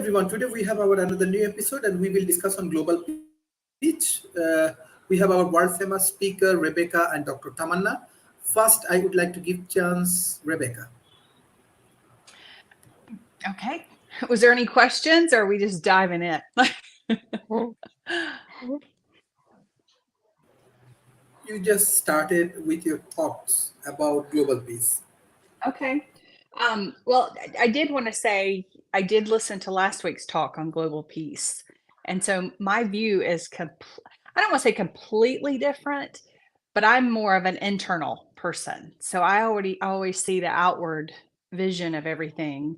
everyone. Today we have our another new episode, and we will discuss on global peace. We have our world famous speaker Rebecca and Dr. Tamanna. First, I would like to give chance Rebecca. Okay. Was there any questions or are we just diving in? You just started with your thoughts about global peace. Okay. Well, I did want to say I did listen to last week's talk on global peace. And so my view is, I don't want to say completely different, but I'm more of an internal person. So I always see the outward vision of everything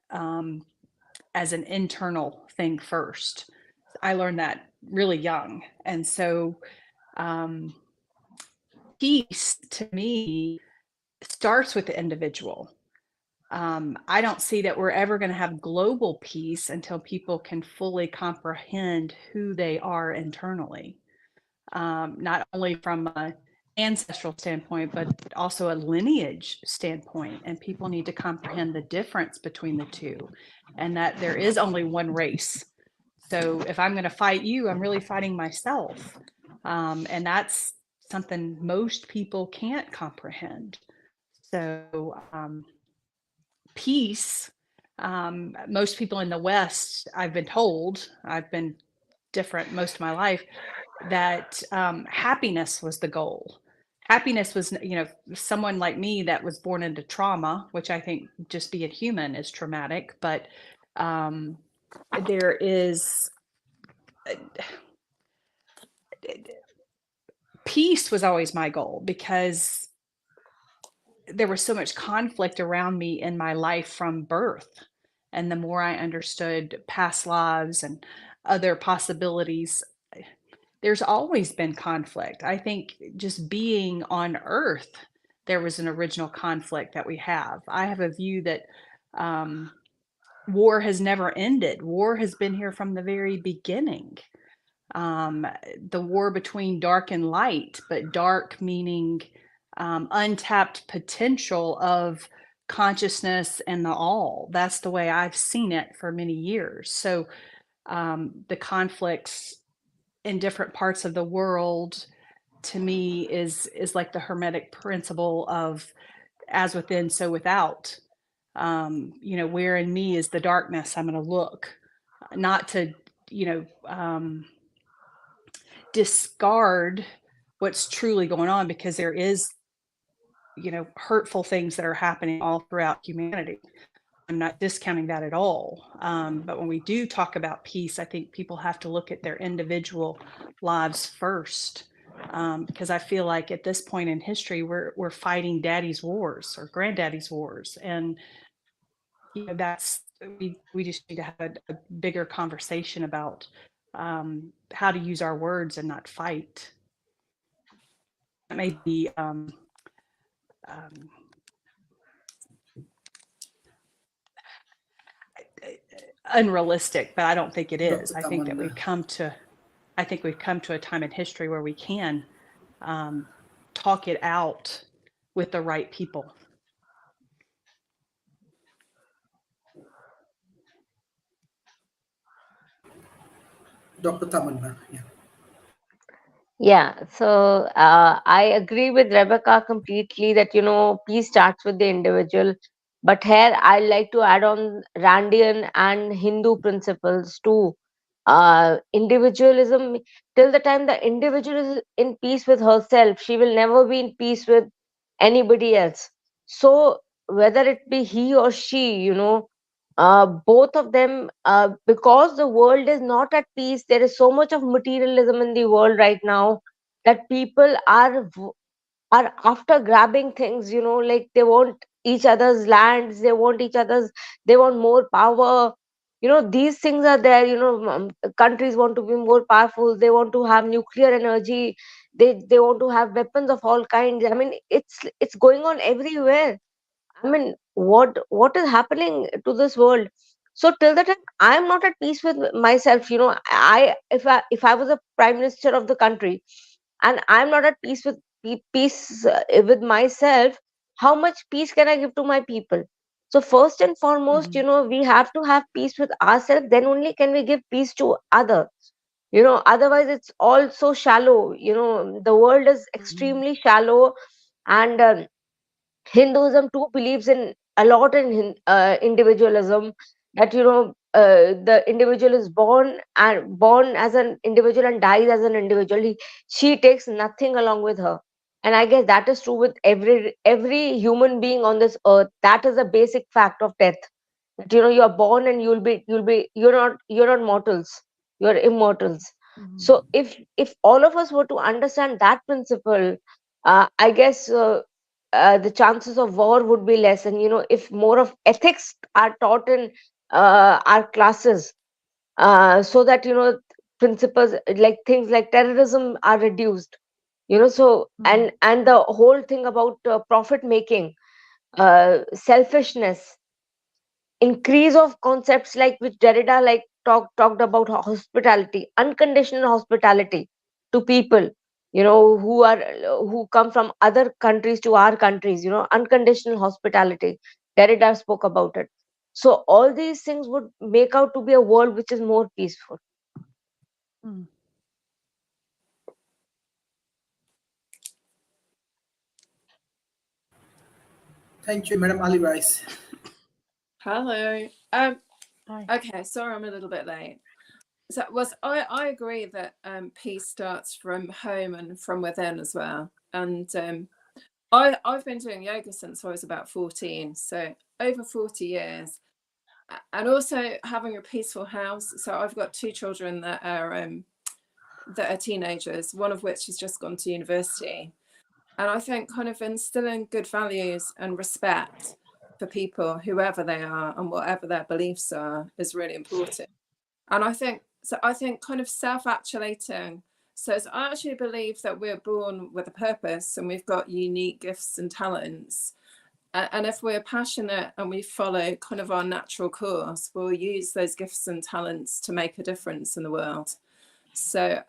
um, as an internal thing first. I learned that really young. And so um, peace to me starts with the individual. I don't see that we're ever going to have global peace until people can fully comprehend who they are internally, not only from an ancestral standpoint, but also a lineage standpoint. And people need to comprehend the difference between the two, and that there is only one race. So if I'm going to fight you, I'm really fighting myself. And that's something most people can't comprehend. So peace, most people in the West, I've been told, I've been different most of my life, that happiness was the goal. Happiness was, someone like me that was born into trauma, which I think just being human is traumatic, but there is peace was always my goal because there was so much conflict around me in my life from birth. And the more I understood past lives and other possibilities, there's always been conflict. I think just being on earth, there was an original conflict that we have. I have a view that war has never ended. War has been here from the very beginning. The war between dark and light, but dark meaning untapped potential of consciousness and the all. That's the way I've seen it for many years. So the conflicts in different parts of the world to me is like the hermetic principle of as within so without. Where in me is the darkness, I'm going to look, not to discard what's truly going on, because there is hurtful things that are happening all throughout humanity. I'm not discounting that at all. But when we do talk about peace, I think people have to look at their individual lives first. Because I feel like at this point in history, we're fighting daddy's wars or granddaddy's wars. And that's we just need to have a bigger conversation about how to use our words and not fight. That may be unrealistic, but I don't think it is. I think that we've come to a time in history where we can talk it out with the right people. Dr. Tamanna, yeah. Yeah, so I agree with Rebecca completely that peace starts with the individual. But here I like to add on Randian and Hindu principles too. Individualism, till the time the individual is in peace with herself, she will never be in peace with anybody else. So whether it be he or she, both of them, because the world is not at peace, there is so much of materialism in the world right now that people are after grabbing things, like they want each other's lands, they want they want more power. These things are there. Countries want to be more powerful, they want to have nuclear energy, they want to have weapons of all kinds. I mean, it's going on everywhere. I mean, what is happening to this world? So till the time I am not at peace with myself, if I was a prime minister of the country and I'm not at peace with peace with myself, how much peace can I give to my people? So first and foremost, Mhm. we have to have peace with ourselves, then only can we give peace to others. Otherwise it's all so shallow. The world is Mhm. extremely shallow. And Hinduism too believes in a lot in individualism, that the individual is born as an individual and dies as an individual. She takes nothing along with her, and I guess that is true with every human being on this earth. That is a basic fact of death. That you are born and you're not mortals, you're immortals. So Mhm. if all of us were to understand that principle, I guess the chances of war would be less. And if more of ethics are taught in our classes, so that principles like things like terrorism are reduced. So Mhm. and the whole thing about profit making, selfishness, increase of concepts like which Derrida like talked about hospitality, unconditional hospitality to people, who come from other countries to our countries, unconditional hospitality. Derrida spoke about it. So all these things would make out to be a world which is more peaceful. Mm. Thank you, Madam Ali Rice. Hello. Hi. Okay, sorry I'm a little bit late. So I agree that peace starts from home and from within as well. And I've been doing yoga since I was about 14, so over 40 years. And also having a peaceful house. So I've got 2 children that are teenagers, one of which has just gone to university. And I think kind of instilling good values and respect for people, whoever they are and whatever their beliefs are, is really important. And I think kind of self-actuating. So I actually believe that we're born with a purpose and we've got unique gifts and talents. And if we're passionate and we follow kind of our natural course, we'll use those gifts and talents to make a difference in the world. So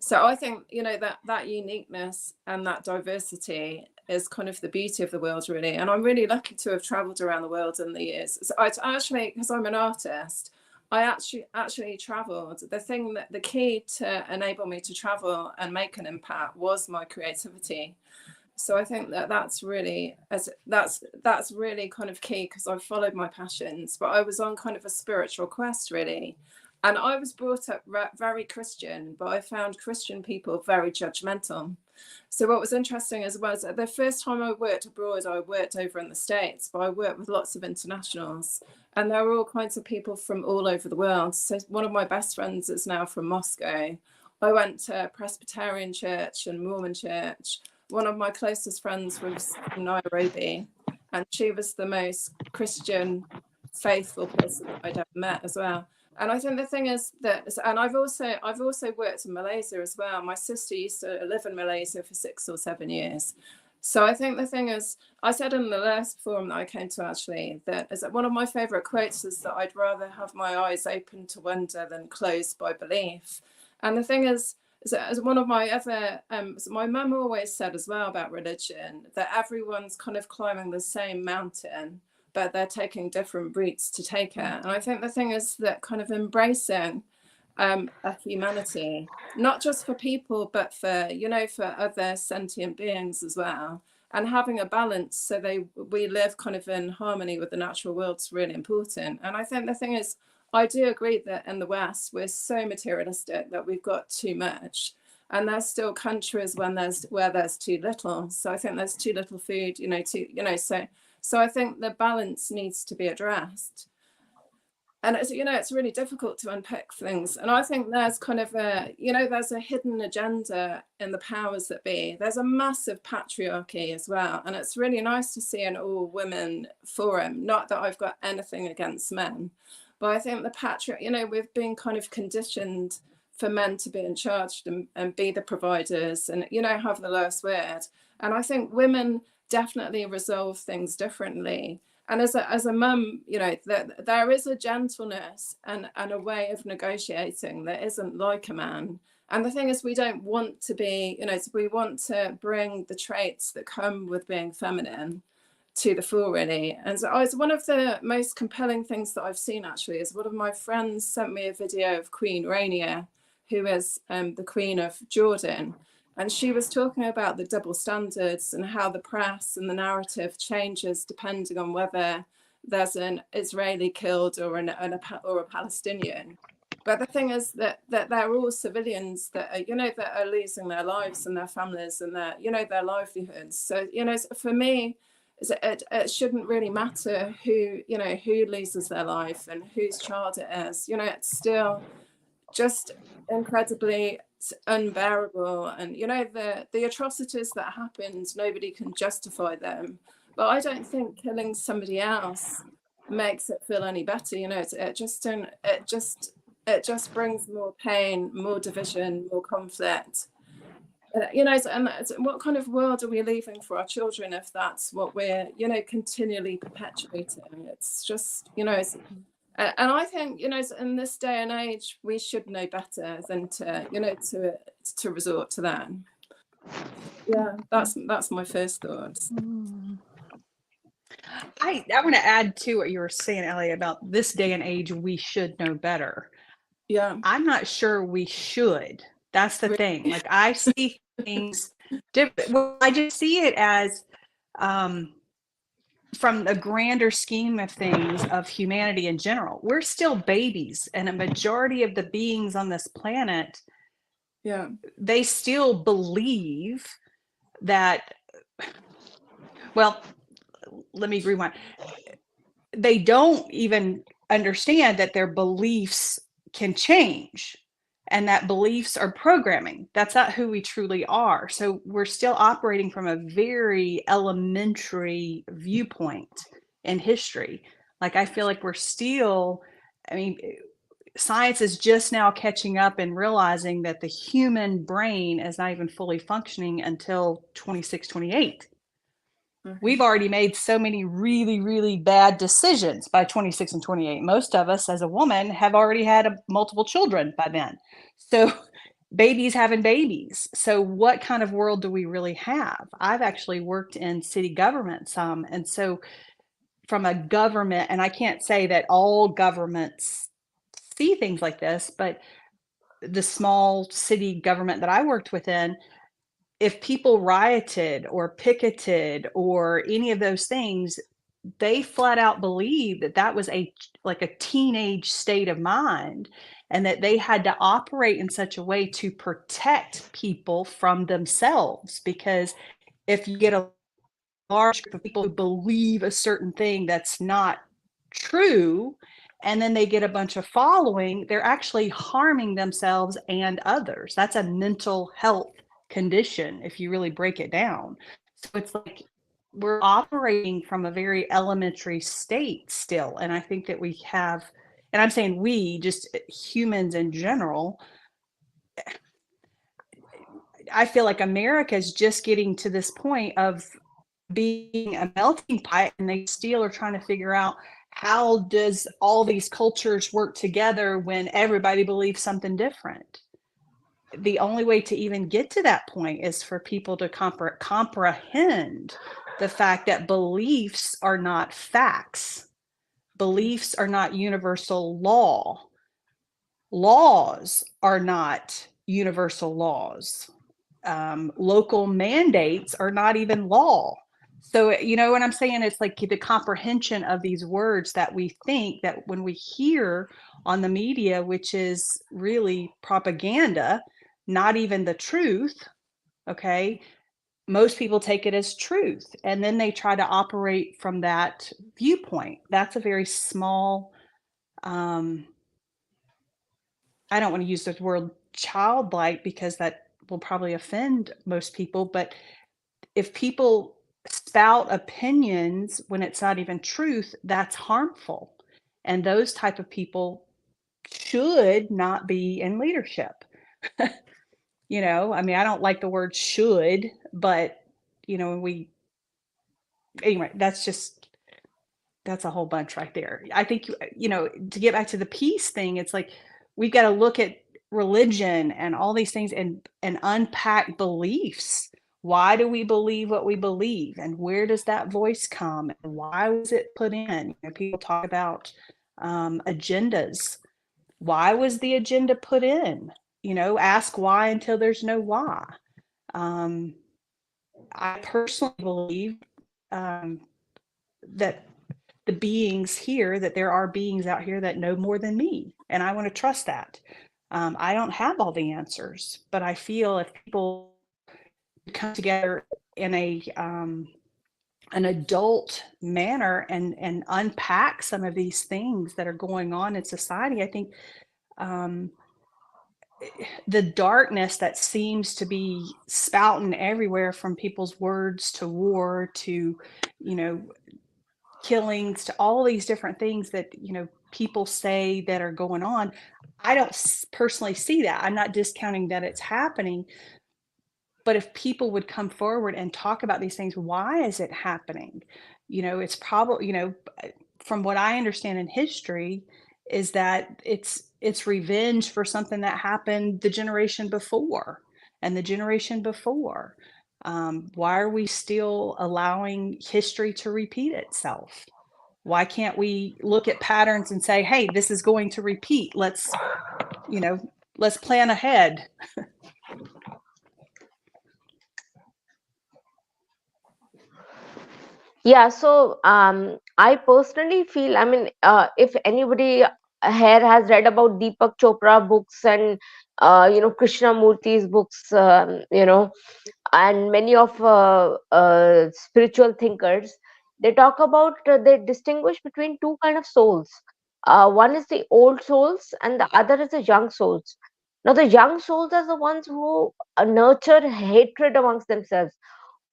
so I think that uniqueness and that diversity is kind of the beauty of the world, really. And I'm really lucky to have traveled around the world in the years. So I actually, because I'm an artist, I actually traveled. The key to enable me to travel and make an impact was my creativity. So I think that's really kind of key, because I've followed my passions, but I was on kind of a spiritual quest, really. And I was brought up very Christian, but I found Christian people very judgmental. So what was interesting as well is that the first time I worked abroad, I worked over in the States, but I worked with lots of internationals, and there were all kinds of people from all over the world. So one of my best friends is now from Moscow. I went to Presbyterian church and Mormon church. One of my closest friends was from Nairobi, and she was the most Christian, faithful person that I'd ever met as well. And I think the thing is that, and I've also worked in Malaysia as well. My sister used to live in Malaysia for 6 or 7 years. So I think the thing is, I said in the last forum that I came to, actually, that one of my favorite quotes is that I'd rather have my eyes open to wonder than closed by belief. And the thing is as one of my other, my mum always said as well about religion, that everyone's kind of climbing the same mountain, but they're taking different routes to take it. And I think the thing is that kind of embracing a humanity, not just for people, but for other sentient beings as well, and having a balance so we live kind of in harmony with the natural world is really important. And I think the thing is, I do agree that in the West we're so materialistic that we've got too much, and there's still countries where there's too little. So I think there's too little food, so I think the balance needs to be addressed. And it's really difficult to unpick things. And I think there's kind of there's a hidden agenda in the powers that be. There's a massive patriarchy as well. And it's really nice to see an all women forum. Not that I've got anything against men, but I think the we've been kind of conditioned for men to be in charge and be the providers and, have the last word. And I think women definitely resolve things differently. And as a mum, there is a gentleness and a way of negotiating that isn't like a man. And the thing is, we don't want to be, we want to bring the traits that come with being feminine to the fore, really. And so it's one of the most compelling things that I've seen, actually, is one of my friends sent me a video of Queen Rania, who is the Queen of Jordan. And she was talking about the double standards and how the press and the narrative changes depending on whether there's an Israeli killed or a Palestinian. But the thing is that they're all civilians that are, that are losing their lives and their families and their, their livelihoods. So, for me, it shouldn't really matter who loses their life and whose child it is. It's still just incredibly unbearable. And, the atrocities that happened, nobody can justify them. But I don't think killing somebody else makes it feel any better. It just brings more pain, more division, more conflict. And what kind of world are we leaving for our children if that's what we're, continually perpetuating? It's just, and I think, in this day and age, we should know better than to resort to that. Yeah, that's my first thoughts. I want to add to what you were saying, Ellie, about this day and age, we should know better. Yeah. I'm not sure we should. That's the thing. Like, I see things different. Well, I just see it as from the grander scheme of things of humanity in general. We're still babies, and a majority of the beings on this planet, they still believe that, well, let me rewind. They don't even understand that their beliefs can change and that beliefs are programming. That's not who we truly are. So we're still operating from a very elementary viewpoint in history. Like, I feel like we're still, science is just now catching up and realizing that the human brain is not even fully functioning until 26, 28. We've already made so many really, really bad decisions by 26 and 28. Most of us as a woman have already had multiple children by then. So babies having babies. So what kind of world do we really have? I've actually worked in city government some. And so from a government, and I can't say that all governments see things like this, but the small city government that I worked within, if people rioted or picketed or any of those things, they flat out believed that that was a teenage state of mind, and that they had to operate in such a way to protect people from themselves. Because if you get a large group of people who believe a certain thing that's not true, and then they get a bunch of following, they're actually harming themselves and others. That's a mental health condition if you really break it down. So it's like we're operating from a very elementary state still. And I think that we have, and I'm saying we, just humans in general, I feel like America is just getting to this point of being a melting pot, and they still are trying to figure out, how does all these cultures work together when everybody believes something different? The only way to even get to that point is for people to comprehend the fact that beliefs are not facts. Beliefs are not universal law. Laws are not universal laws. Local mandates are not even law. So, you know what I'm saying? It's like the comprehension of these words that we think that when we hear on the media, which is really propaganda, not even the truth, okay? Most people take it as truth, and then they try to operate from that viewpoint. That's a very small, I don't want to use the word childlike because that will probably offend most people, but if people spout opinions when it's not even truth, that's harmful. And those type of people should not be in leadership. I don't like the word should, but anyway, that's a whole bunch right there. I think, to get back to the peace thing, it's like, we've got to look at religion and all these things and unpack beliefs. Why do we believe what we believe? And where does that voice come? And why was it put in? People talk about agendas. Why was the agenda put in? Ask why until there's no why. I personally believe that the beings here, that there are beings out here that know more than me, and I want to trust that. I don't have all the answers, but I feel if people come together in an adult manner and unpack some of these things that are going on in society, I think the darkness that seems to be spouting everywhere, from people's words to war to, killings to all these different things that, people say that are going on. I don't personally see that. I'm not discounting that it's happening. But if people would come forward and talk about these things, why is it happening? It's probably, from what I understand in history, is that it's revenge for something that happened the generation before and the generation before. Why are we still allowing history to repeat itself? Why can't we look at patterns and say, hey, this is going to repeat. Let's plan ahead. Yeah, so I personally feel, I mean, if anybody here has read about Deepak Chopra books and Krishnamurti's books, and many of spiritual thinkers, they talk about, they distinguish between two kind of souls. One is the old souls and the other is the young souls. Now the young souls are the ones who nurture hatred amongst themselves.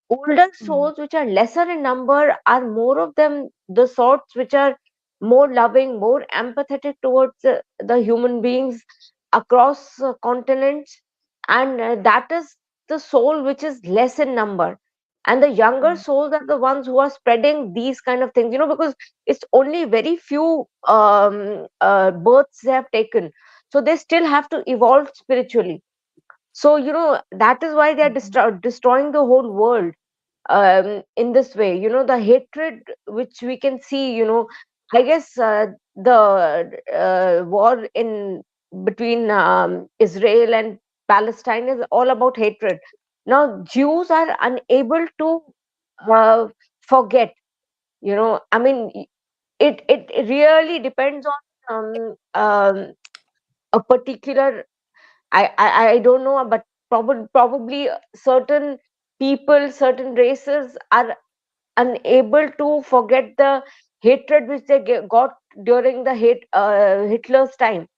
Older souls, which are lesser in number, are more of them the sorts which are more loving, more empathetic towards the human beings across continents, and that is the soul which is less in number. And the younger souls are the ones who are spreading these kind of things, because it's only very few births they have taken, so they still have to evolve spiritually. So that is why they are destroying the whole world in this way. The hatred which we can see, I guess the war in between Israel and Palestine is all about hatred. Now Jews are unable to uh, forget. I mean, it really depends on a particular, I don't know, but probably certain people, certain races are unable to forget the hatred which they got during the Hitler's time.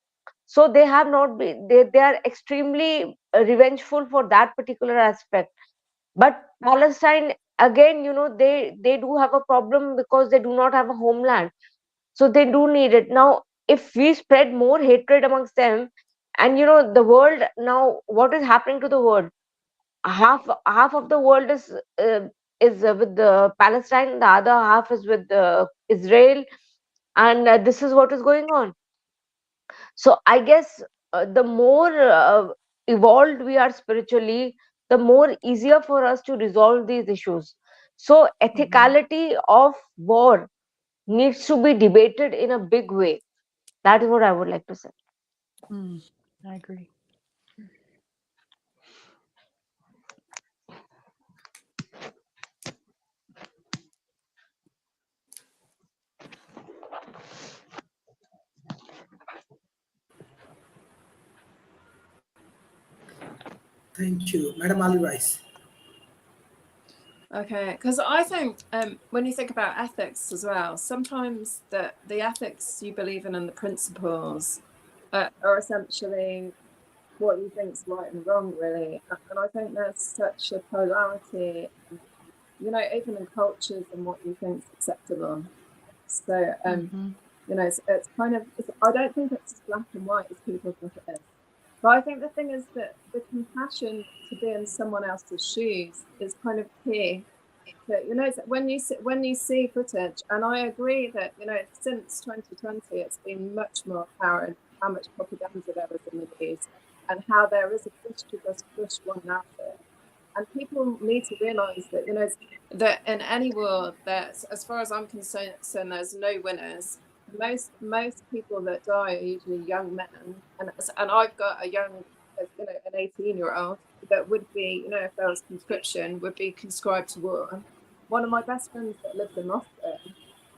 So they have not been, they are extremely revengeful for that particular aspect. But Palestine, again, they do have a problem because they do not have a homeland, so they do need it. Now if we spread more hatred amongst them, and the world, now what is happening to the world, half of the world is with the Palestine, the other half is with Israel, and this is what is going on. So I guess the more evolved we are spiritually, the more easier for us to resolve these issues. So ethicality of war needs to be debated in a big way. That is what I would like to say. I agree. Thank you. Madam Ali Rice. Okay, because I think when you think about ethics as well, sometimes the ethics you believe in and the principles are essentially what you think is right and wrong, really. And I think there's such a polarity, even in cultures and what you think is acceptable. So, it's kind of, I don't think it's as black and white as people think it is. But I think the thing is that the compassion to be in someone else's shoes is kind of key. But, when you see footage, and I agree that, since 2020, it's been much more apparent how much propaganda there is in the news and how there is a push to just push one narrative. And people need to realize that, you know, that in any war, that as far as I'm concerned, there's no winners. Most people that die are usually young men, and I've got a young, you know, an 18-year-old that would be, you know, if there was conscription, would be conscribed to war. One of my best friends that lives in Moscow,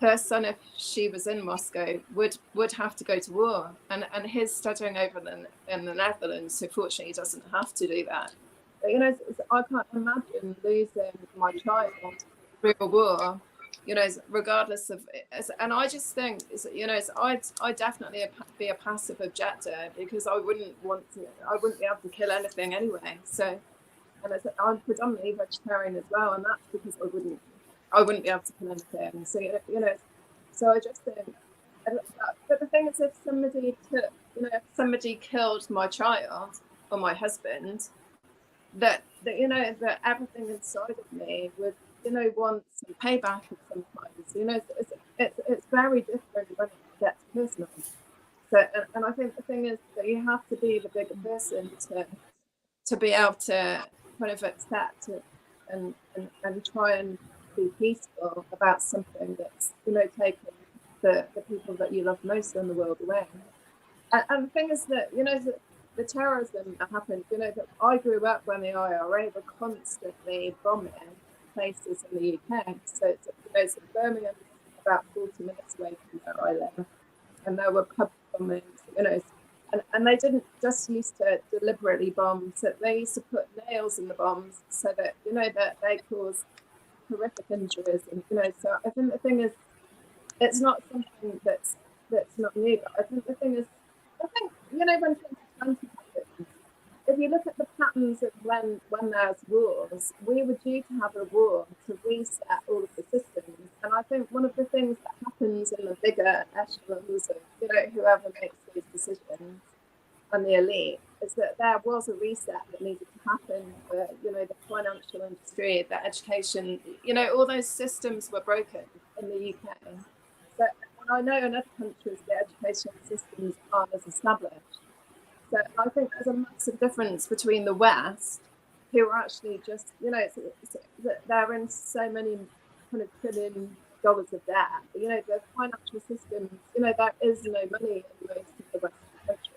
her son, if she was in Moscow, would have to go to war, and he's studying over in the Netherlands, so fortunately he doesn't have to do that. But, you know, I can't imagine losing my child through a war, you know, regardless of, and I just think, you know, I'd definitely be a passive objector, because I wouldn't be able to kill anything anyway. So, and I'm predominantly vegetarian as well, and that's because I wouldn't be able to kill anything. So, you know, so I just think, but the thing is, if somebody killed my child or my husband, that you know, that everything inside of me would, you know, want some payback of some kind. You know, it's very different when it gets personal. So, and I think the thing is that you have to be the bigger person to be able to kind of accept it and try and be peaceful about something that's, you know, taking the people that you love most in the world away. And the thing is that, you know, the terrorism that happened, you know, that I grew up when the IRA were constantly bombing places in the UK. So, you know, so Birmingham is about 40 minutes away from where I live, and there were pub bombings, you know, and they didn't just used to deliberately bomb, so they used to put nails in the bombs so that, you know, that they cause horrific injuries. And, you know, so I think the thing is, it's not something that's not new, but I think the thing is, I think, you know, when 2020 happened, if you look at the patterns of when there's wars, we were due to have a war to reset all of the systems. And I think one of the things that happens in the bigger echelons of, you know, whoever makes these decisions and the elite, is that there was a reset that needed to happen for, you know, the financial industry, the education, you know, all those systems were broken in the UK. So, and I know in other countries the education systems aren't as established. So I think there's a massive difference between the West, who are actually just, you know, they're in so many kind of $1 trillion of debt. You know, the financial systems, you know, there is no money in most of the Western countries.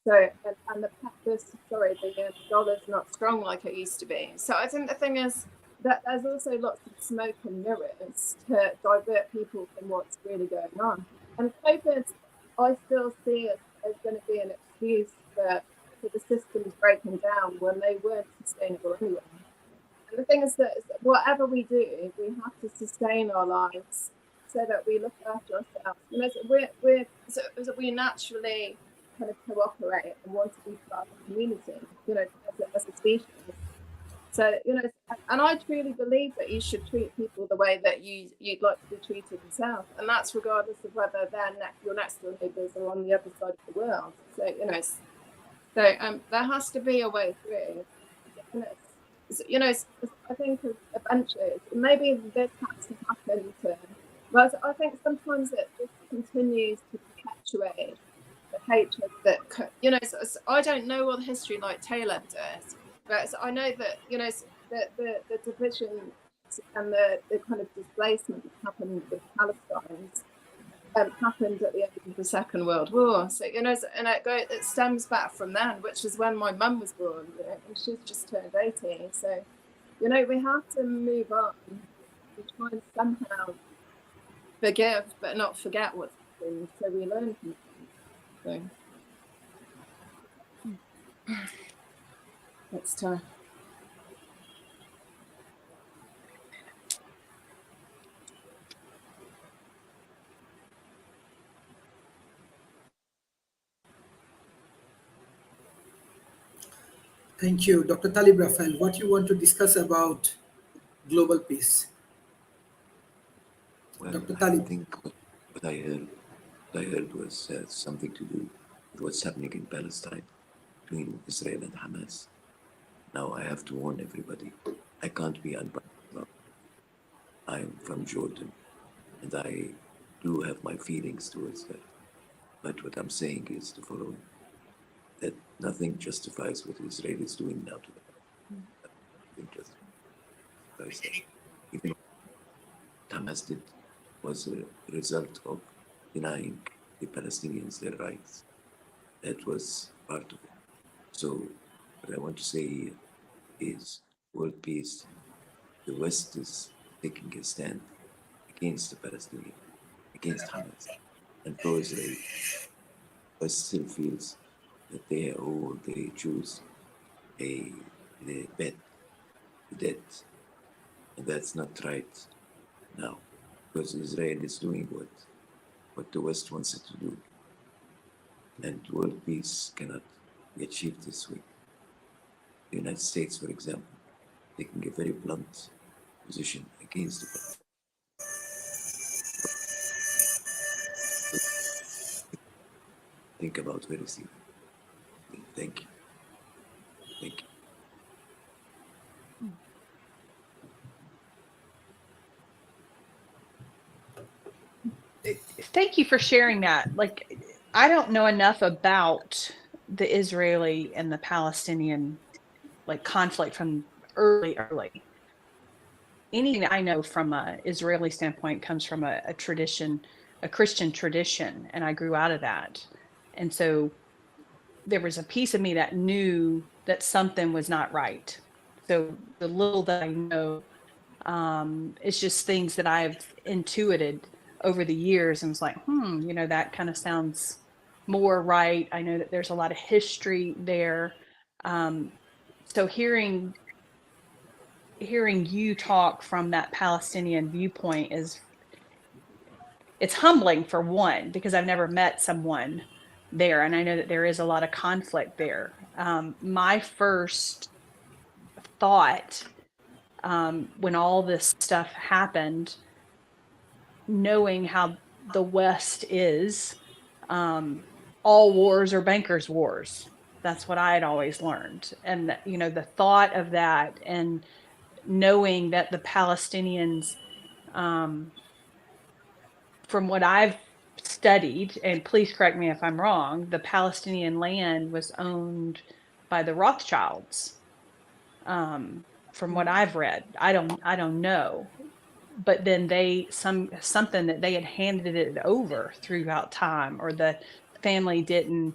So, and the dollar's not strong like it used to be. So I think the thing is that there's also lots of smoke and mirrors to divert people from what's really going on. And COVID, I still see it as going to be an excuse for the systems breaking down when they weren't sustainable anyway. And the thing is that whatever we do, we have to sustain our lives so that we look after ourselves. You know, so we naturally kind of cooperate and want to be part of the community, you know, as a species. So, you know, and I truly believe that you should treat people the way that you'd like to be treated yourself, and that's regardless of whether your next door neighbours are on the other side of the world. So, you know, there has to be a way through. You know, I think eventually maybe this has to happen but I think sometimes it just continues to perpetuate the hatred that, you know, so I don't know all the history like Taylor does, but I know that, you know, the division and the kind of displacement that happened with Palestine happened at the end of the Second World War. So, you know, and it stems back from then, which is when my mum was born, you know, and she's just turned 80. So, you know, we have to move on and try and somehow forgive but not forget what's happened, so we learn from it. So it's tough. Thank you, Dr. Talib Raphael. What you want to discuss about global peace? Well, Dr. I Talib. think what I heard was something to do with what's happening in Palestine between Israel and Hamas. Now, I have to warn everybody, I can't be unbiased. I'm from Jordan, and I do have my feelings towards that. But what I'm saying is the following, that nothing justifies what Israel is doing now to them. interest. I said, even what Hamas did was a result of denying the Palestinians their rights. That was part of it. So what I want to say here is world peace. The West is taking a stand against the Palestinians, against Hamas, and pro-Israel. West still feels that they choose a bet, a debt, and that's not right now, because Israel is doing what the West wants it to do, and world peace cannot be achieved this way. The United States, for example, taking a very blunt position against the Palestinians. Think about very seriously. Thank you. Thank you. Thank you for sharing that. Like, I don't know enough about the Israeli and the Palestinian like conflict from early. Anything that I know from an Israeli standpoint comes from a tradition, a Christian tradition, and I grew out of that. And so there was a piece of me that knew that something was not right. So the little that I know, it's just things that I've intuited over the years and was like, that kind of sounds more right. I know that there's a lot of history there. So hearing you talk from that Palestinian viewpoint it's humbling, for one, because I've never met someone there, and I know that there is a lot of conflict there. My first thought when all this stuff happened, knowing how the West is, all wars are bankers' wars. That's what I had always learned. And, the thought of that, and knowing that the Palestinians, from what I've studied, and please correct me if I'm wrong, the Palestinian land was owned by the Rothschilds. From what I've read, I don't know, but then something that they had handed it over throughout time, or the family didn't,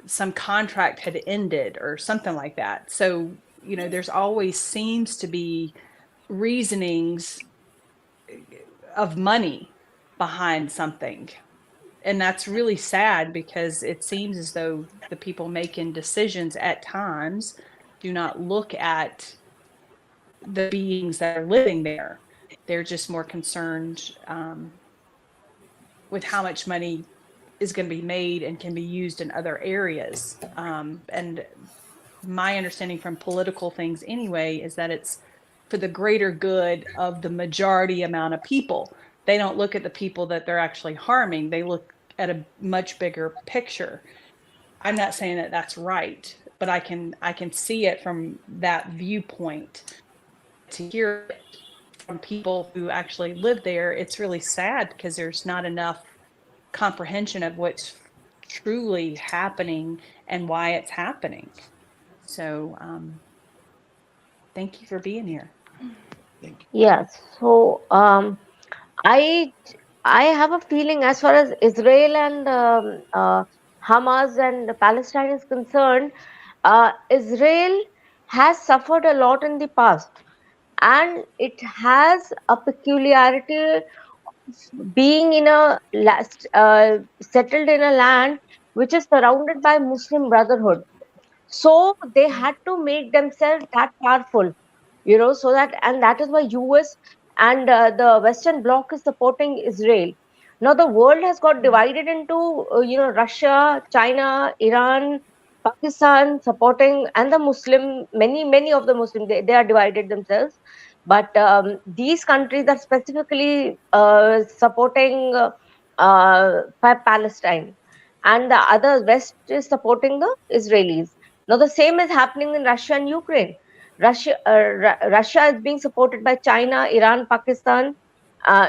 some contract had ended or something like that. So, there's always seems to be reasonings of money behind something. And that's really sad, because it seems as though the people making decisions at times do not look at the beings that are living there. They're just more concerned with how much money is going to be made and can be used in other areas. And my understanding from political things anyway is that it's for the greater good of the majority amount of people. They don't look at the people that they're actually harming. They look at a much bigger picture. I'm not saying that that's right, but I can see it from that viewpoint. To hear it from people who actually live there, it's really sad, because there's not enough comprehension of what's truly happening and why it's happening. So thank you for being here. Thank you. Yes. So I have a feeling, as far as Israel and Hamas and Palestine is concerned, Israel has suffered a lot in the past, and it has a peculiarity of being in settled in a land which is surrounded by Muslim Brotherhood. So they had to make themselves that powerful, so that is why US and the Western Bloc is supporting Israel. Now the world has got divided into Russia, China, Iran, Pakistan supporting, and the Muslim, many of the Muslims, they are divided themselves. But these countries are specifically supporting Palestine, and the other West is supporting the Israelis. Now the same is happening in Russia and Ukraine. Russia is being supported by China, Iran, Pakistan.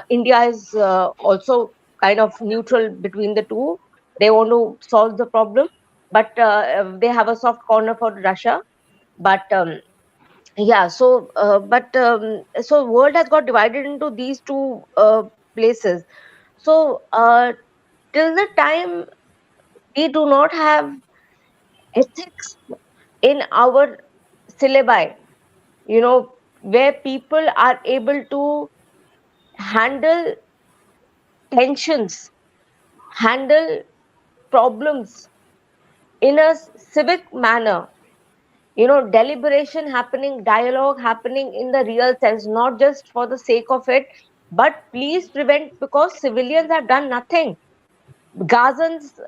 India is also kind of neutral between the two. They want to solve the problem, but they have a soft corner for Russia. But yeah, so so world has got divided into these two places. So till the time we do not have ethics in our syllabi, where people are able to handle tensions, handle problems in a civic manner, deliberation happening, dialogue happening in the real sense, not just for the sake of it, but please prevent, because civilians have done nothing. Gaza's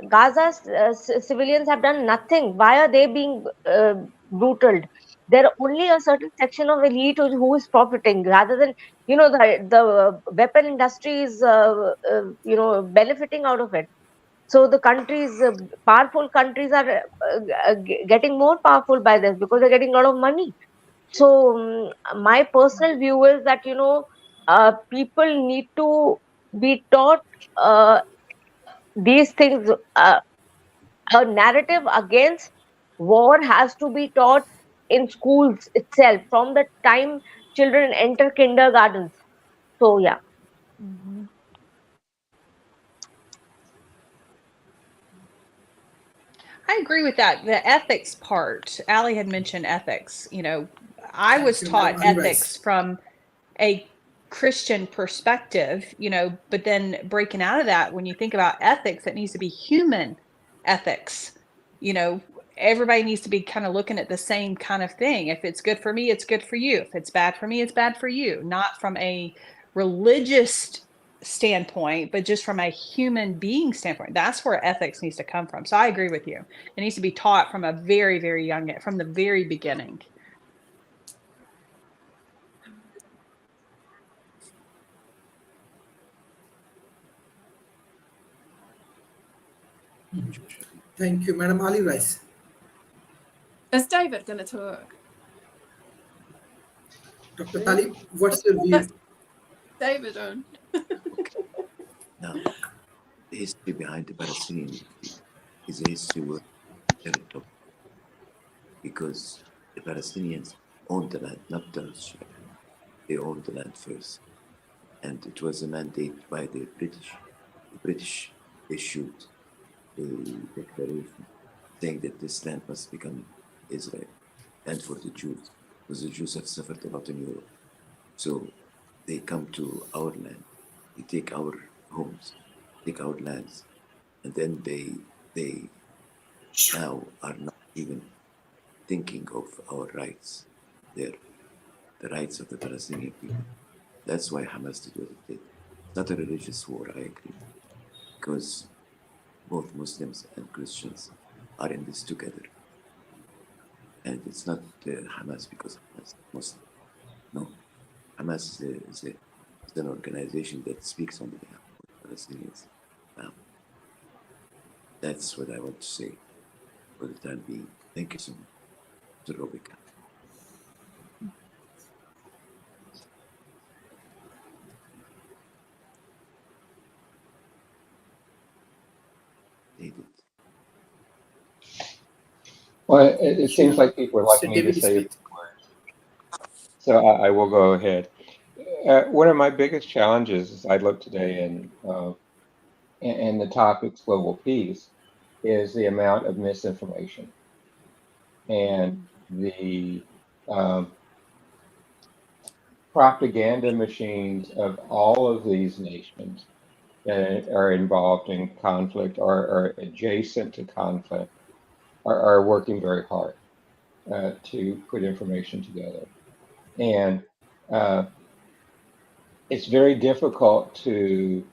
civilians have done nothing. Why are they being brutaled? There are only a certain section of elite who is profiting, rather than the weapon industry is benefiting out of it. So the countries, powerful countries, are getting more powerful by this because they're getting a lot of money. So my personal view is that people need to be taught these things. A narrative against war has to be taught in schools itself from the time children enter kindergartens. So yeah. Mhm. I agree with that. The ethics part, Ali had mentioned ethics. I Thank was you, Madam taught Ali Rice. ethics from a Christian perspective, but then breaking out of that, when you think about ethics, it needs to be human ethics. Everybody needs to be kind of looking at the same kind of thing. If it's good for me, it's good for you. If it's bad for me, it's bad for you. Not from a religious standpoint, but just from a human being standpoint. That's where ethics needs to come from. So I agree with you. It needs to be taught from a very, very young, from the very beginning. Thank you, Madam Ali Rice. Is David going to talk? Dr. Talib, what's your view? David on. Now, the history behind the Palestinian is a history worth telling, because the Palestinians owned the land, not the Israel. They owned the land first, and it was a mandate by the British. The British issued a declaration saying that this land must become Israel, and for the Jews, because the Jews have suffered a lot in Europe. So they come to our land, they take our homes, take our lands, and then they now are not even thinking of our rights there, the rights of the Palestinian people. That's why Hamas did what it did. It's not a religious war, I agree, because both Muslims and Christians are in this together. And it's not Hamas because Hamas is Muslim. No, Hamas is an organization that speaks on behalf of Palestinians. That's what I want to say for the time being. Thank you so much, Mr. Robika. David. Well, it seems like people would like Mr. me to David say, Smith. so I will go ahead. One of my biggest challenges as I look today in the topics global peace is the amount of misinformation and the propaganda machines of all of these nations that are involved in conflict or are adjacent to conflict are working very hard to put information together. And it's very difficult to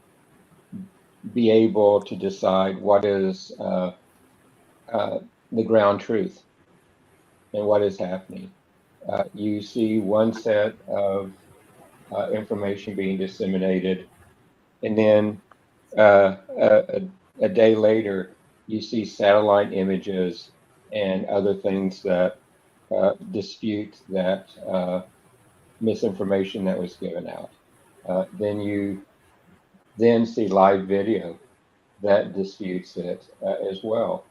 be able to decide what is the ground truth and what is happening. You see one set of information being disseminated, and then a day later, you see satellite images and other things that dispute that misinformation that was given out. Then you see live video that disputes it as well.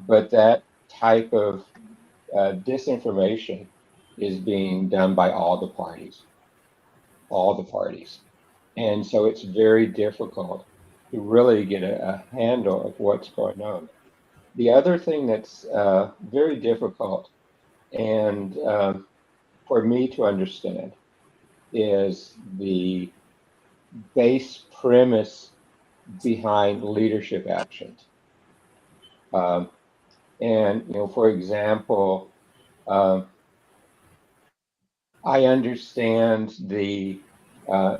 But that type of disinformation is being done by all the parties. And so it's very difficult to really get a handle of what's going on. The other thing that's very difficult and for me to understand is the base premise behind leadership actions. And, for example, I understand the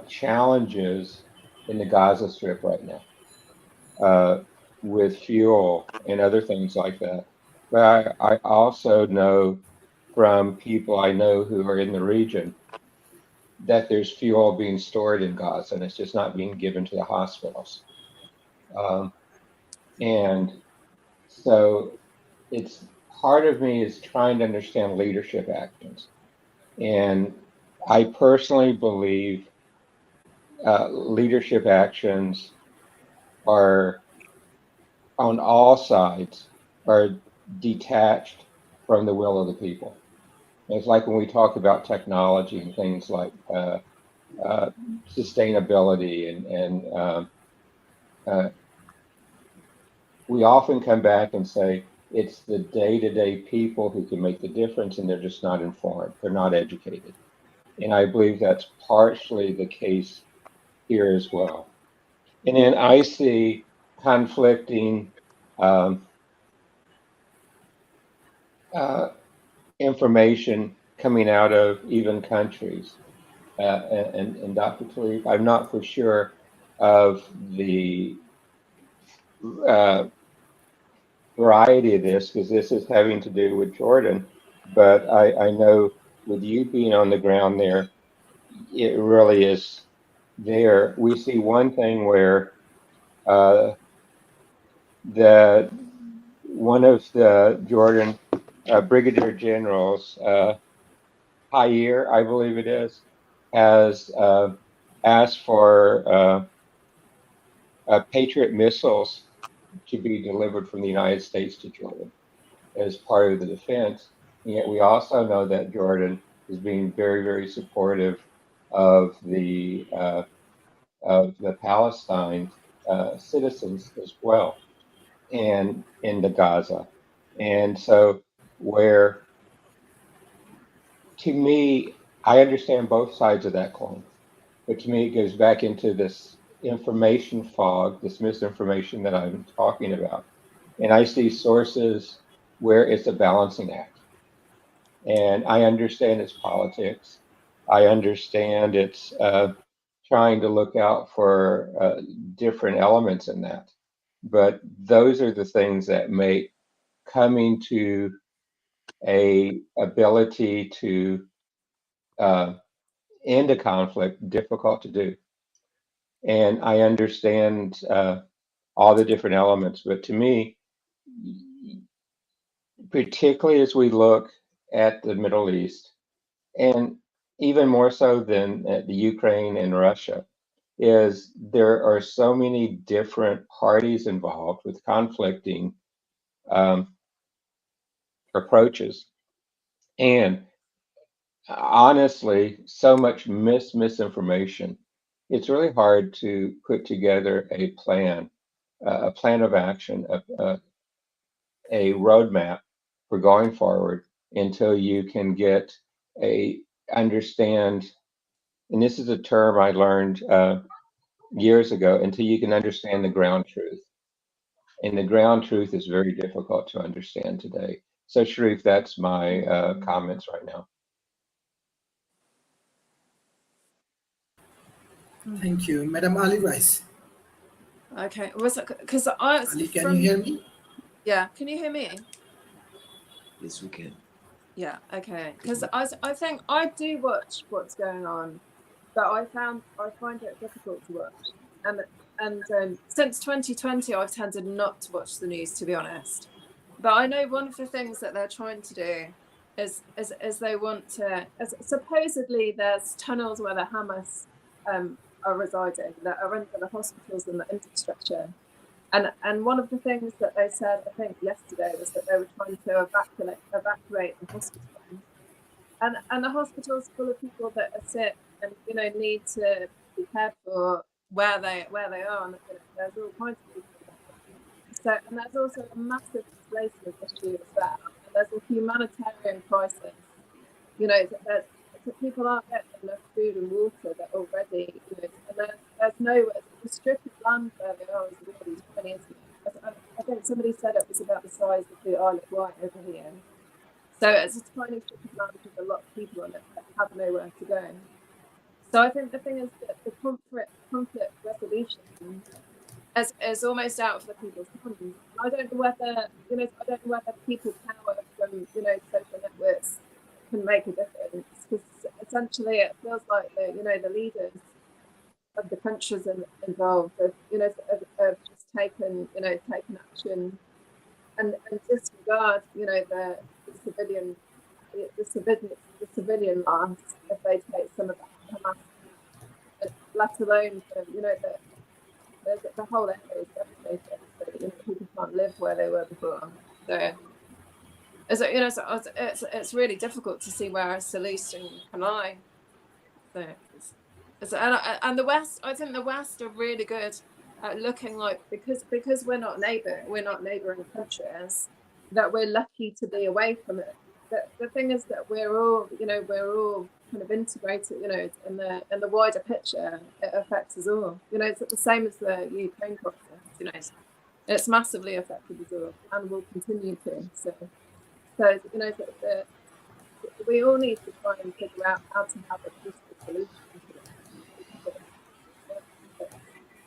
challenges in the Gaza Strip right now with fuel and other things like that. But I also know from people I know who are in the region that there's fuel being stored in Gaza and it's just not being given to the hospitals. And so it's part of me is trying to understand leadership actions. And I personally believe leadership actions are on all sides are detached from the will of the people. It's like when we talk about technology and things like sustainability and we often come back and say it's the day-to-day people who can make the difference and they're just not informed, they're not educated. And I believe that's partially the case here as well. And then I see conflicting information coming out of even countries. And Dr. Tlaib, I'm not for sure of the variety of this because this is having to do with Jordan, but I know with you being on the ground there, it really is there. We see one thing where one of the Jordan brigadier generals, Hayir, I believe it is, has asked for Patriot missiles to be delivered from the United States to Jordan as part of the defense. And yet we also know that Jordan is being very, very supportive of the Palestine citizens as well, and in the Gaza. And so where, to me, I understand both sides of that coin, but to me it goes back into this information fog, this misinformation that I'm talking about. And I see sources where it's a balancing act. And I understand it's politics. I understand it's trying to look out for different elements in that. But those are the things that make coming to a ability to end a conflict difficult to do. And I understand all the different elements, but to me, particularly as we look at the Middle East, and even more so than at the Ukraine and Russia, is there are so many different parties involved with conflicting approaches. And honestly, so much misinformation. It's really hard to put together a plan of action, a roadmap for going forward until you can get understand. And this is a term I learned years ago. Until you can understand the ground truth, and the ground truth is very difficult to understand today. So, Sharif, that's my comments right now. Thank you. Madam Ali Rice. Okay, was it because Ali, can you hear me? Yeah, can you hear me? Yes, we can. Yeah, okay. Because I think I do watch what's going on, but I find it difficult to watch. And since 2020, I've tended not to watch the news, to be honest. But I know one of the things that they're trying to do is they want to, supposedly there's tunnels where the Hamas are residing that are under the hospitals and the infrastructure. And one of the things that they said, I think yesterday, was that they were trying to evacuate the hospitals, and the hospitals full of people that are sick and need to be cared for where they are, and there's all kinds of people. So, and there's also a massive displacement issue as well. And there's a humanitarian crisis. People aren't getting enough food and water that already, and there's no restricted land where they are as well. It's funny, isn't it? I think somebody said it was about the size of the Isle of Wight over here. So it's a tiny strip of land with a lot of people on it that have nowhere to go. So I think the thing is that the conflict resolution is almost out of the people's hands. I don't know whether people power from social networks can make a difference, because essentially it feels like the leaders of the countries involved have just taken action and disregard the civilian lives if they take some of that Hamas, let alone the whole area is devastated. So, people can't live where they were before. So, it's really difficult to see where a solution can lie. So, and the West, I think the West are really good at looking like, because we're not neighbouring countries, that we're lucky to be away from it. The thing is that we're all kind of integrated, in the wider picture. It affects us all. It's the same as the Ukraine crisis. It's massively affected us all and will continue to. So we all need to try and figure out how to have a peaceful solution to it.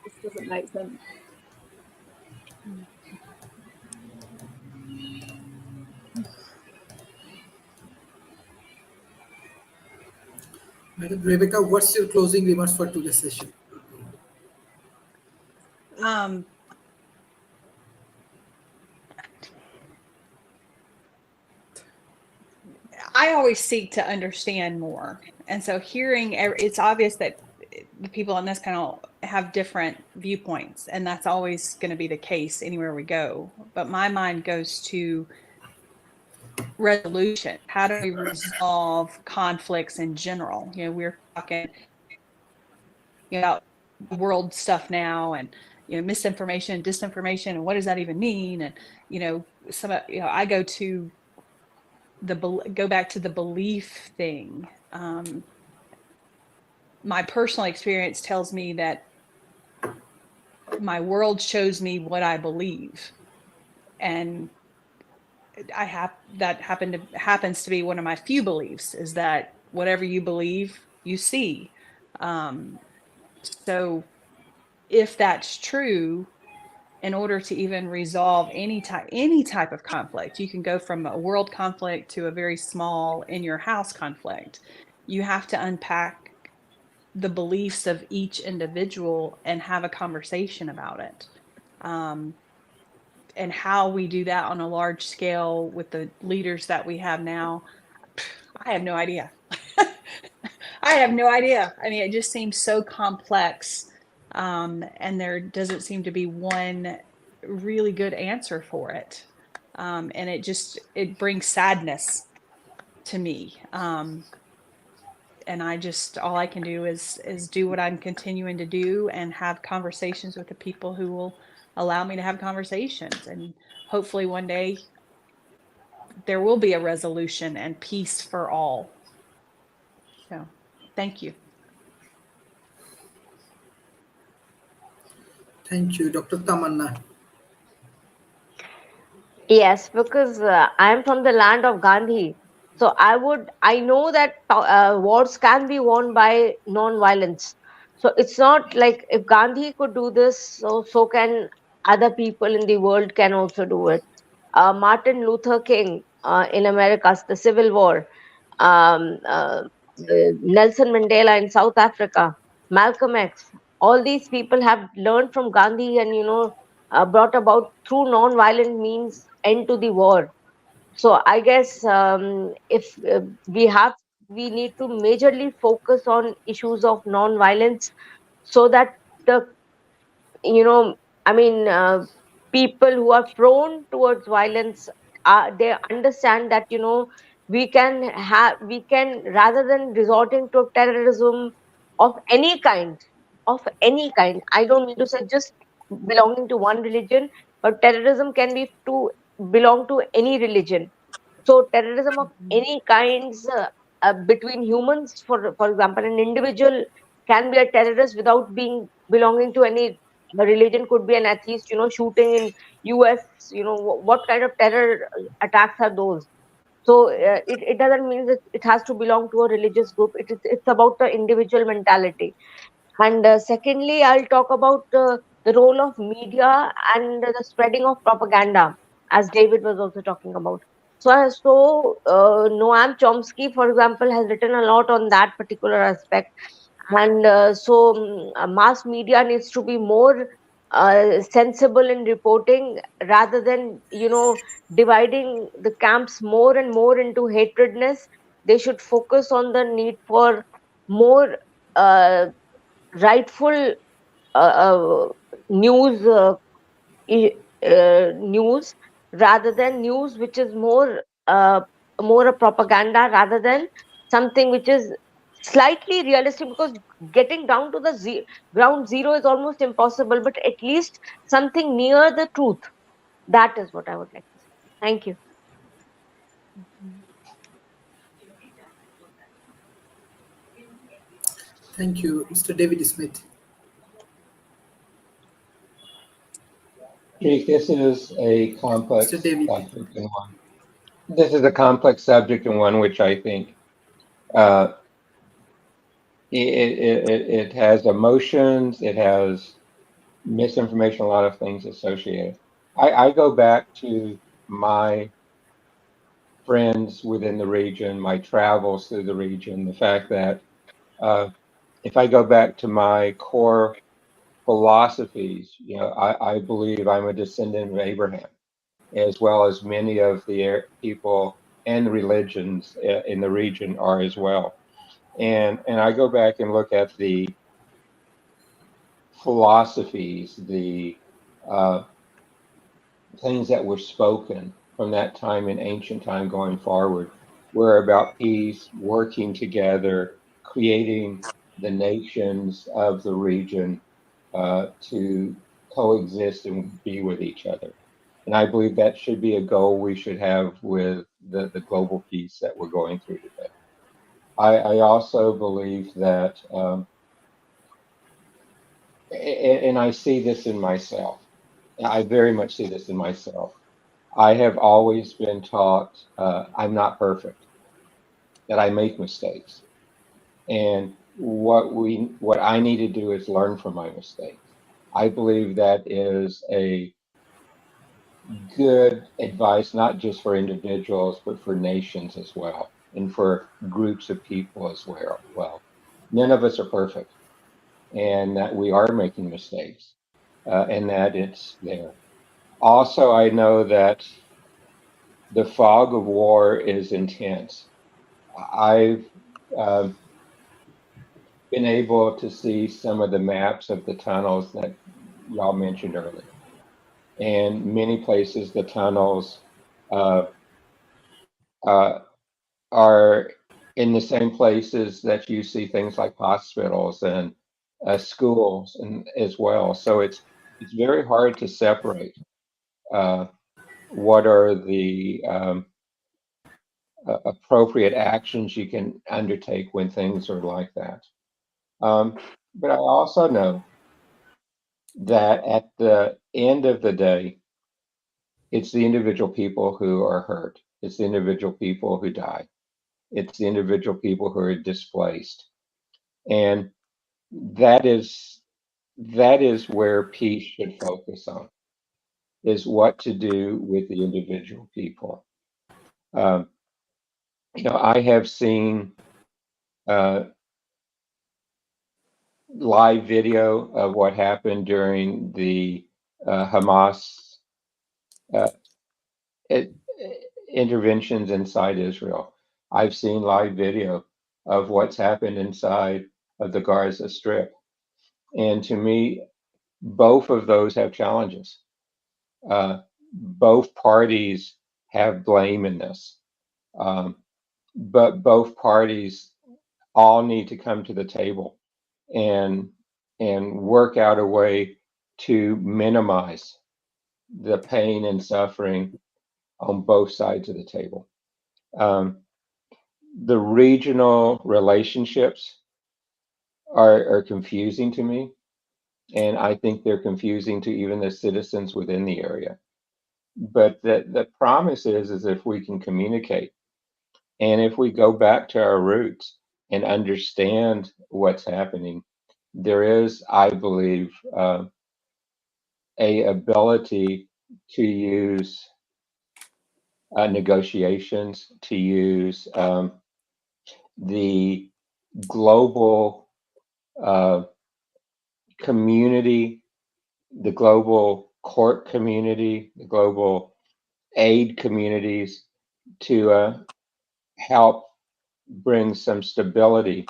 This doesn't make sense. Madam Rebecca, what's your closing remarks for today's session? I always seek to understand more. And so it's obvious that the people on this panel have different viewpoints, and that's always going to be the case anywhere we go. But my mind goes to resolution. How do we resolve conflicts in general? We're talking about world stuff now, and misinformation, disinformation, and what does that even mean? And I go back to the belief thing. My personal experience tells me that my world shows me what I believe, and happens to be one of my few beliefs, is that whatever you believe, you see. So if that's true, in order to even resolve any type of conflict, you can go from a world conflict to a very small in your house conflict. You have to unpack the beliefs of each individual and have a conversation about it. And how we do that on a large scale with the leaders that we have now, I have no idea. I have no idea. I mean, it just seems so complex. And there doesn't seem to be one really good answer for it. And it brings sadness to me. And all I can do is do what I'm continuing to do and have conversations with the people who will allow me to have conversations. And hopefully one day there will be a resolution and peace for all. So thank you. Thank you. Dr. Tamanna. Yes, because I'm from the land of Gandhi. So I know that wars can be won by non-violence. So it's not like if Gandhi could do this, so can other people in the world can also do it. Martin Luther King in America, the Civil War, Nelson Mandela in South Africa, Malcolm X, all these people have learned from Gandhi and brought about through non-violent means end to the war. So I guess if we need to majorly focus on issues of non-violence, so that the I mean, people who are prone towards violence, they understand that, we can, rather than resorting to terrorism of any kind, I don't mean to say just belonging to one religion, but terrorism can be to belong to any religion. So terrorism of any kinds, between humans, for example, an individual can be a terrorist without being belonging to any religion. Could be an atheist, shooting in US. What kind of terror attacks are those? So it doesn't mean that it has to belong to a religious group. It's about the individual mentality. And secondly, I'll talk about the role of media and the spreading of propaganda, as David was also talking about. Noam Chomsky, for example, has written a lot on that particular aspect. And mass media needs to be more sensible in reporting, rather than, dividing the camps more and more into hatredness. They should focus on the need for more uh, rightful news, news, rather than news which is more a propaganda, rather than something which is slightly realistic, because getting down to the ground zero is almost impossible, but at least something near the truth. That is what I would like to say. Thank you. Thank you, Mr. David Smith. This is a complex Mr. David. subject and one. This is a complex subject and one which I think uh, it has emotions, it has misinformation, a lot of things associated. I go back to my friends within the region, my travels through the region, the fact that if I go back to my core philosophies, I believe I'm a descendant of Abraham, as well as many of the people and religions in the region are as well. And I go back and look at the philosophies, the things that were spoken from that time in ancient time going forward were about peace, working together, creating the nations of the region to coexist and be with each other. And I believe that should be a goal we should have with the global peace that we're going through today. I also believe that, and I see this in myself, I very much see this in myself. I have always been taught I'm not perfect, that I make mistakes. And what I need to do is learn from my mistakes. I believe that is a good advice, not just for individuals, but for nations as well, and for groups of people as well. None of us are perfect, and that we are making mistakes, and that it's there. Also, I know that the fog of war is intense. I've been able to see some of the maps of the tunnels that y'all mentioned earlier. And many places, the tunnels uh, are in the same places that you see things like hospitals and schools and as well. So it's very hard to separate what are the appropriate actions you can undertake when things are like that. But I also know that at the end of the day, it's the individual people who are hurt. It's the individual people who die. It's the individual people who are displaced. And that is where peace should focus on, is what to do with the individual people. Um, I have seen live video of what happened during the Hamas it, interventions inside Israel. I've seen live video of what's happened inside of the Gaza Strip. And to me, both of those have challenges. Both parties have blame in this, but both parties all need to come to the table and work out a way to minimize the pain and suffering on both sides of the table. The regional relationships are confusing to me, and I think they're confusing to even the citizens within the area. But the promise is if we can communicate, and if we go back to our roots and understand what's happening, there is, I believe, a ability to use negotiations, to use the global community, the global court community, the global aid communities to help bring some stability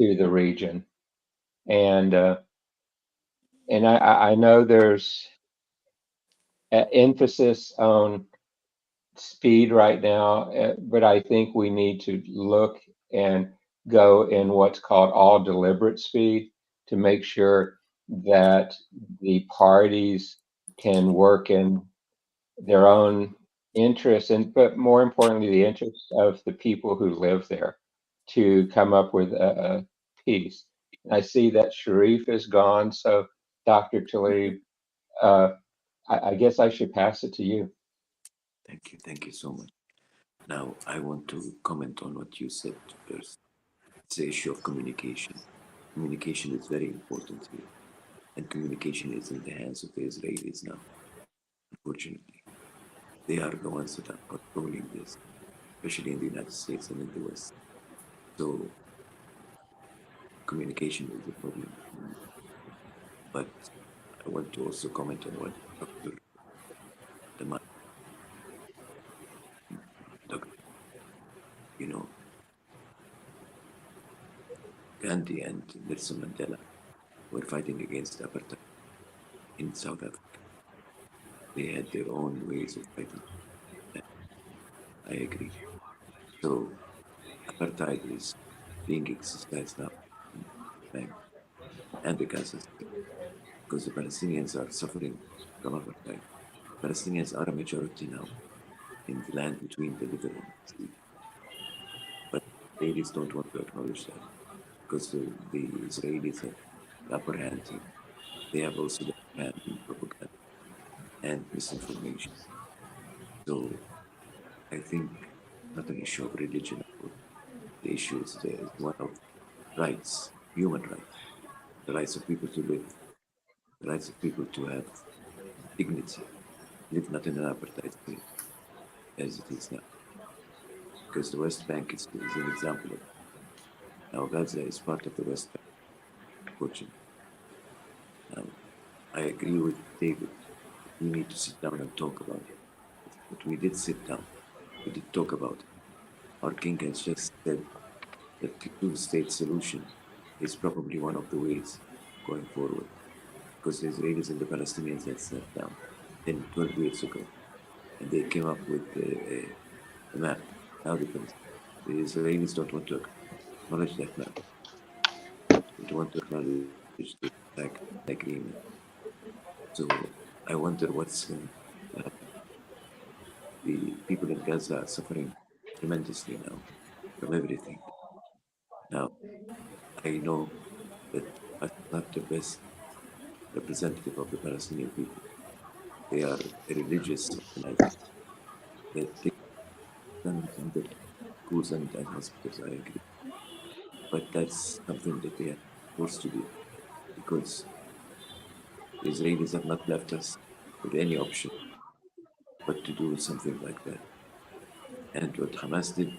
to the region. And I know there's emphasis on speed right now, but I think we need to look and go in what's called all deliberate speed to make sure that the parties can work in their own interests, and but more importantly, the interests of the people who live there, to come up with a peace. And I see that Sharif is gone, so Dr. Talib, I guess I should pass it to you. Thank you so much. Now, I want to comment on what you said first. It's the issue of communication. Communication is very important here, and communication is in the hands of the Israelis now, unfortunately. They are the ones that are controlling this, especially in the United States and in the West. So, communication is a problem. But I want to also comment on what Dr. Gandhi and Nelson Mandela were fighting against apartheid in South Africa. They had their own ways of fighting. I agree. So apartheid is being exercised now and the Gaza Strip, because the Palestinians are suffering from apartheid. Palestinians are a majority now in the land between the river and the sea. But Israelis don't want to acknowledge that, because the Israelis have the upper hand here. They have also the upper hand in propaganda and misinformation. So I think not an issue of religion. The issue is one of rights, human rights, the rights of people to live, the rights of people to have dignity, live not in an apartheid state as it is now. Because the West Bank is an example of it. Now Gaza is part of the West Bank, unfortunately. Now, I agree with David. We need to sit down and talk about it. But we did sit down. We did talk about it. Our king has just said that the two-state solution is probably one of the ways going forward, because the Israelis and the Palestinians had sat down 10, 12 years ago, and they came up with a map. Now the Israelis don't want to acknowledge that map. They don't want to acknowledge the agreement. So I wonder what's going to happen. The people in Gaza are suffering tremendously now from everything. Now, I know that I'm not the best representative of the Palestinian people. They are a religious organization that take them under schools and hospitals, I agree. But that's something that they are forced to do, because the Israelis have not left us with any option but to do something like that. And what Hamas did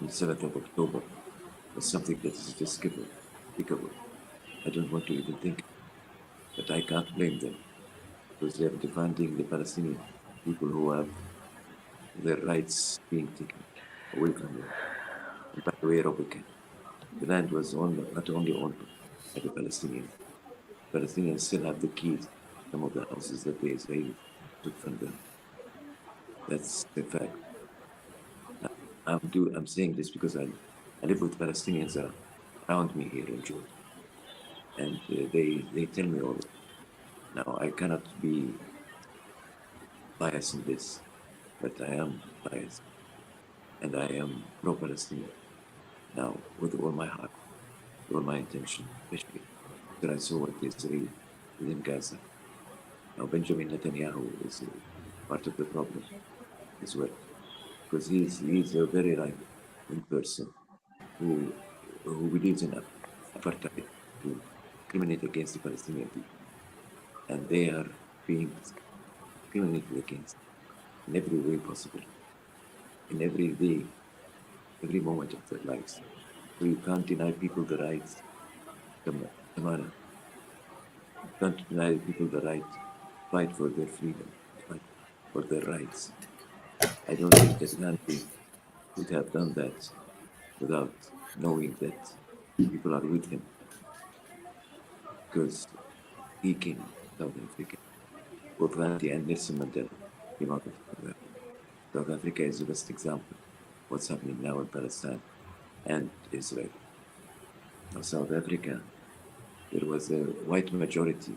on the 7th of October was something that is despicable. I don't want to even think, but I can't blame them, because they are defending the Palestinian people who have their rights being taken away from them. And by the way, Robican, the land was not only owned by the Palestinians, Palestinians still have the keys to some of the houses that the Israelis took from them. That's the fact. I'm saying this because I live with Palestinians around me here in Jordan, and they tell me all. Now I cannot be biased in this, but I am biased, and I am pro-Palestinian. Now, with all my heart, with all my intention, especially that I saw what the Israel did in Gaza. Now, Benjamin Netanyahu is part of the problem as well, because he's a very right-wing person who believes in apartheid, to discriminate against the Palestinian people, and they are being discriminated against in every way possible, in every day, every moment of their lives. So you can't deny people the rights, Tamara. You can't deny people the right to fight for their freedom, fight for their rights. I don't think that Gandhi would have done that without knowing that people are with him, because he came to South Africa. Both Gandhi and Nelson Mandela came out of South Africa. South Africa is the best example of what's happening now in Palestine and Israel. Now, South Africa, there was a white majority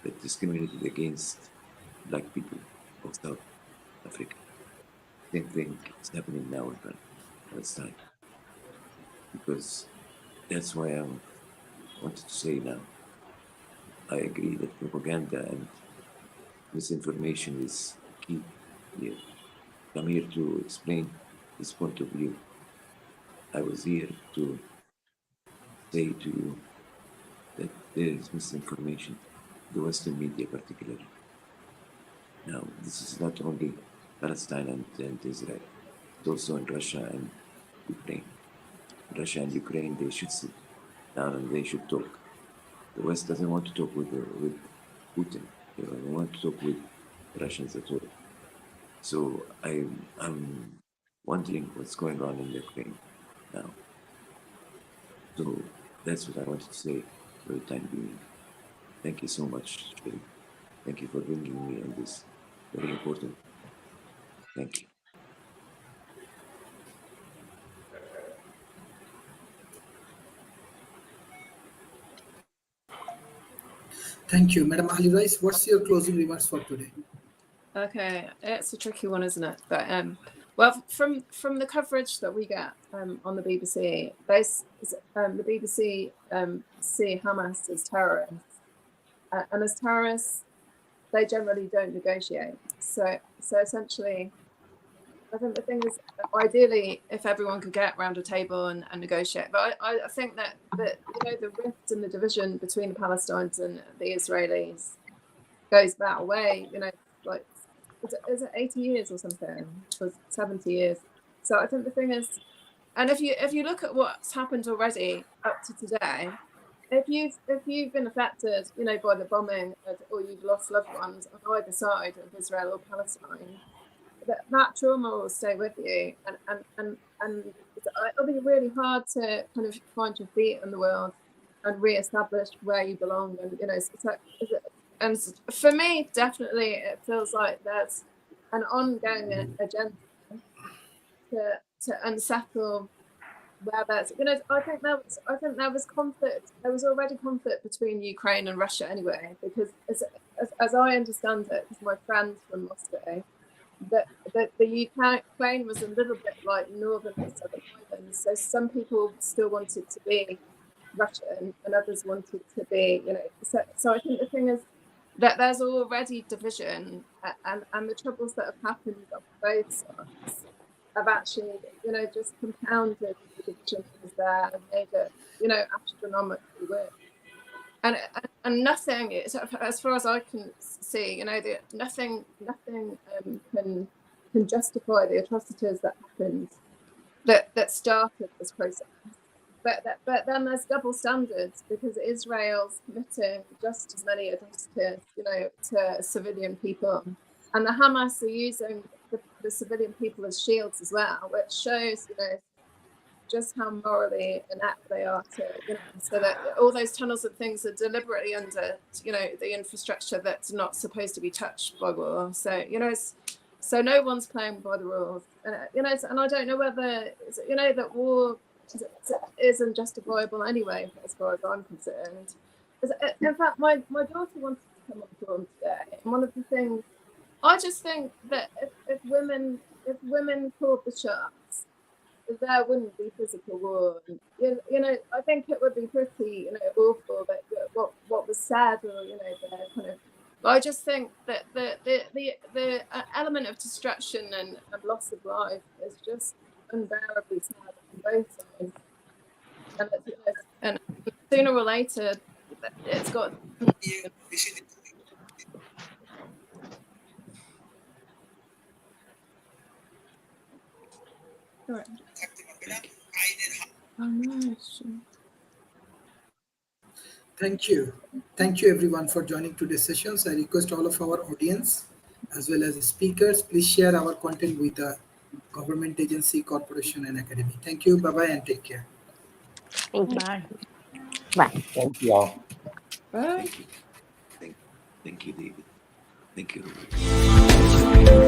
that discriminated against black people of South Africa. Same thing is happening now in Palestine. Because that's why I wanted to say now, I agree that propaganda and misinformation is key here. I'm here to explain this point of view. I was here to say to you that there is misinformation, the Western media particularly. Now, this is not only Palestine and Israel, it's also in Russia and Ukraine. Russia and Ukraine, they should sit down and they should talk. The West doesn't want to talk with Putin. They don't want to talk with Russians at all. So I'm wondering what's going on in Ukraine now. So that's what I wanted to say for the time being. Thank you so much, Sherry. Thank you for bringing me on this very important. Thank you. Thank you. Madam Ali Rice, what's your closing remarks for today? Okay, it's a tricky one, isn't it? But well, from the coverage that we get on the BBC, the BBC see Hamas as terrorists, and as terrorists, they generally don't negotiate. So essentially, I think the thing is, ideally, if everyone could get around a table and negotiate. But I think that the rift and the division between the Palestinians and the Israelis goes back a way. Like, is it 80 years or something? Or 70 years? So I think the thing is, and if you look at what's happened already up to today, if you've been affected, by the bombing, or you've lost loved ones on either side of Israel or Palestine, that trauma will stay with you, and it'll be really hard to kind of find your feet in the world and re-establish where you belong. And for me, definitely, it feels like there's an ongoing agenda to unsettle where there's, I think there was conflict. There was already conflict between Ukraine and Russia anyway, because as I understand it, because my friends from Moscow, that the Ukraine was a little bit like northern and southern Ireland. So some people still wanted to be Russian and others wanted to be, So I think the thing is that there's already division, and the troubles that have happened on both sides have actually, just compounded the division that was there and made it, astronomically worse. And nothing, as far as I can see, nothing can justify the atrocities that happened, that started this process. But then there's double standards, because Israel's committing just as many atrocities, to civilian people, and the Hamas are using the civilian people as shields as well, which shows, just how morally inept they are to, so that all those tunnels and things are deliberately under, the infrastructure that's not supposed to be touched by war. So, so no one's playing by the rules. And I don't know whether, that war isn't justifiable anyway, as far as I'm concerned. In fact, my daughter wanted to come on forum today, and one of the things, I just think that if women called the shots, there wouldn't be physical war. I think it would be pretty, awful that what was said, or the kind of. I just think that the element of destruction and loss of life is just unbearably sad on both sides, and sooner or later, it's got. Right. Oh, no. Thank you. Thank you everyone for joining today's sessions. I request all of our audience as well as the speakers, please share our content with the government agency, corporation and academy. Thank you. Bye-bye and take care. Thank you. Bye. Bye. Thank you all. Bye. Thank you, David. Thank you, Robert.